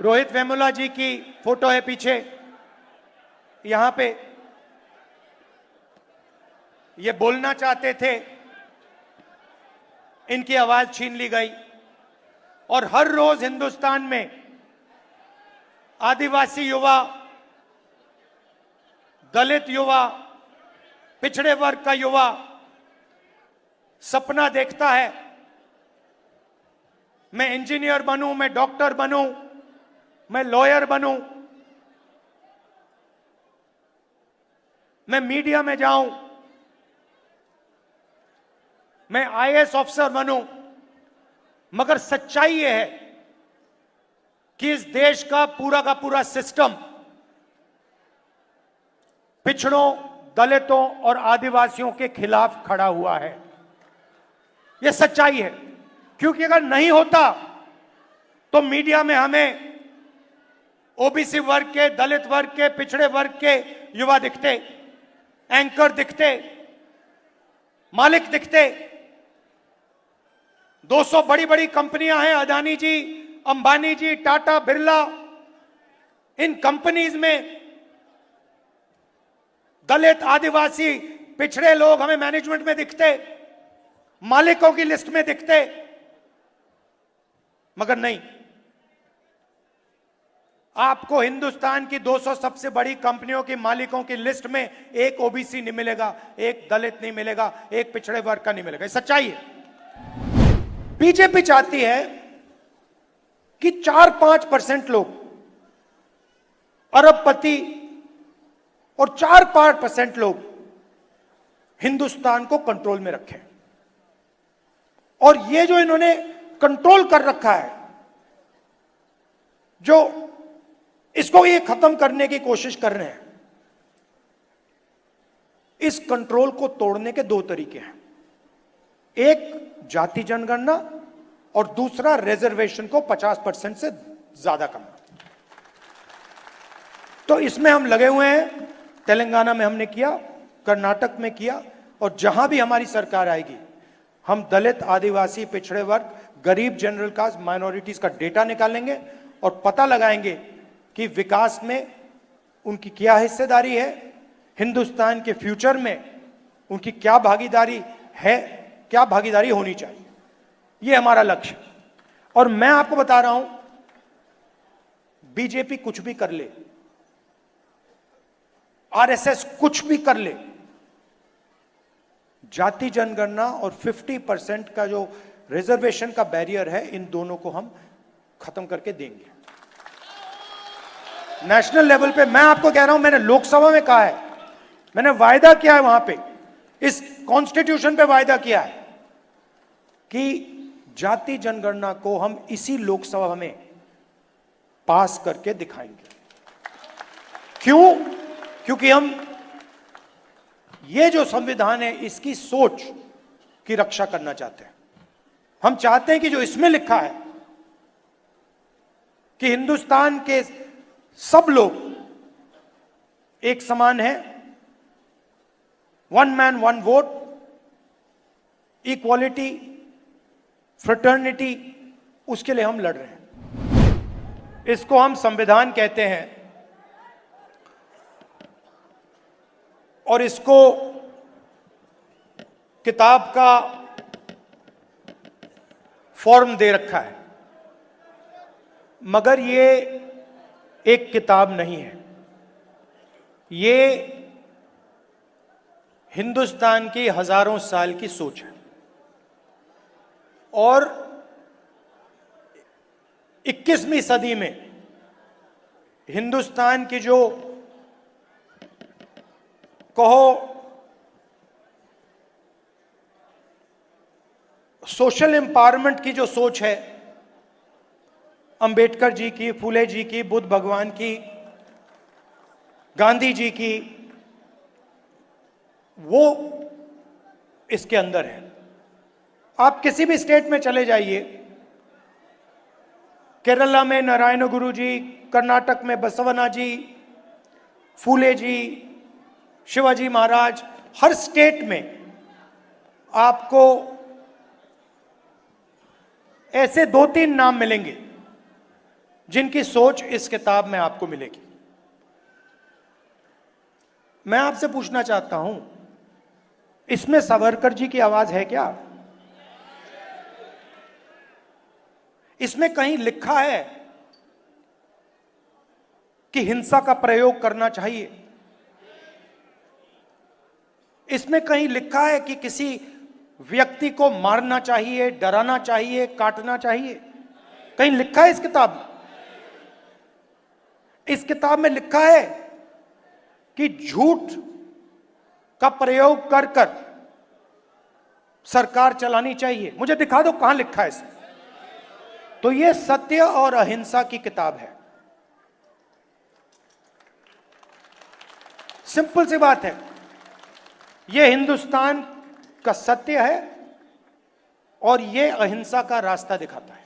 रोहित वेमुला जी की फोटो है पीछे, यहां पे ये बोलना चाहते थे, इनकी आवाज छीन ली गई। और हर रोज हिंदुस्तान में आदिवासी युवा, दलित युवा, पिछड़े वर्ग का युवा सपना देखता है, मैं इंजीनियर बनूं, मैं डॉक्टर बनूं, मैं लॉयर बनूं, मैं मीडिया में जाऊं, मैं आईएएस ऑफिसर बनूं। मगर सच्चाई यह है कि इस देश का पूरा सिस्टम पिछड़ों, दलितों और आदिवासियों के खिलाफ खड़ा हुआ है। यह सच्चाई है, क्योंकि अगर नहीं होता तो मीडिया में हमें ओबीसी वर्ग के, दलित वर्ग के, पिछड़े वर्ग के युवा दिखते, एंकर दिखते, मालिक दिखते। 200 बड़ी बड़ी कंपनियां हैं, अदानी जी, अंबानी जी, टाटा, बिरला। इन कंपनीज में दलित, आदिवासी, पिछड़े लोग हमें मैनेजमेंट में दिखते, मालिकों की लिस्ट में दिखते। मगर नहीं, आपको हिंदुस्तान की 200 सबसे बड़ी कंपनियों की मालिकों की लिस्ट में एक ओबीसी नहीं मिलेगा, एक दलित नहीं मिलेगा, एक पिछड़े वर्ग का नहीं मिलेगा। सच्चाई है। बीजेपी चाहती है कि 4-5% लोग, अरबपति और 4-5% लोग हिंदुस्तान को कंट्रोल में रखें। और ये जो इन्होंने कंट्रोल कर रखा है, जो इसको ये खत्म करने की कोशिश कर रहे हैं, इस कंट्रोल को तोड़ने के 2 तरीके हैं। एक जाति जनगणना और दूसरा रिजर्वेशन को 50% से ज्यादा करना। तो इसमें हम लगे हुए हैं। तेलंगाना में हमने किया, कर्नाटक में किया, और जहां भी हमारी सरकार आएगी हम दलित, आदिवासी, पिछड़े वर्ग, गरीब, जनरल कास्ट, माइनॉरिटीज का डेटा निकालेंगे और पता लगाएंगे कि विकास में उनकी क्या हिस्सेदारी है, हिंदुस्तान के फ्यूचर में उनकी क्या भागीदारी है, क्या भागीदारी होनी चाहिए। यह हमारा लक्ष्य। और मैं आपको बता रहा हूं, बीजेपी कुछ भी कर ले, आरएसएस कुछ भी कर ले, जाति जनगणना और 50% का जो रिजर्वेशन का बैरियर है, इन दोनों को हम खत्म करके देंगे नेशनल लेवल पे। मैं आपको कह रहा हूं, मैंने लोकसभा में कहा है, मैंने वायदा किया है, वहां पे इस कॉन्स्टिट्यूशन पे वायदा किया है कि जाति जनगणना को हम इसी लोकसभा में पास करके दिखाएंगे। क्यों? क्योंकि हम ये जो संविधान है, इसकी सोच की रक्षा करना चाहते हैं। हम चाहते हैं कि जो इसमें लिखा है कि हिंदुस्तान के सब लोग एक समान हैं, 1 मैन 1 वोट, इक्वालिटी, फ्रेटर्निटी, उसके लिए हम लड़ रहे हैं। इसको हम संविधान कहते हैं और इसको किताब का फॉर्म दे रखा है, मगर ये एक किताब नहीं है। ये हिंदुस्तान की हजारों साल की सोच है। और 21वीं सदी में हिंदुस्तान की जो कहो सोशल एम्पावरमेंट की जो सोच है, अंबेडकर जी की, फूले जी की, बुद्ध भगवान की, गांधी जी की, वो इसके अंदर है। आप किसी भी स्टेट में चले जाइए, केरला में नारायण गुरु जी, कर्नाटक में बसवना जी, फूले जी, शिवाजी महाराज, हर स्टेट में आपको ऐसे 2-3 नाम मिलेंगे जिनकी सोच इस किताब में आपको मिलेगी। मैं आपसे पूछना चाहता हूं, इसमें सावरकर जी की आवाज है क्या? इसमें कहीं लिखा है कि हिंसा का प्रयोग करना चाहिए? इसमें कहीं लिखा है कि किसी व्यक्ति को मारना चाहिए, डराना चाहिए, काटना चाहिए? कहीं लिखा है इस किताब में? इस किताब में लिखा है कि झूठ का प्रयोग कर कर सरकार चलानी चाहिए? मुझे दिखा दो कहां लिखा है इसमें। तो यह सत्य और अहिंसा की किताब है। सिंपल सी बात है, यह हिंदुस्तान का सत्य है और यह अहिंसा का रास्ता दिखाता है।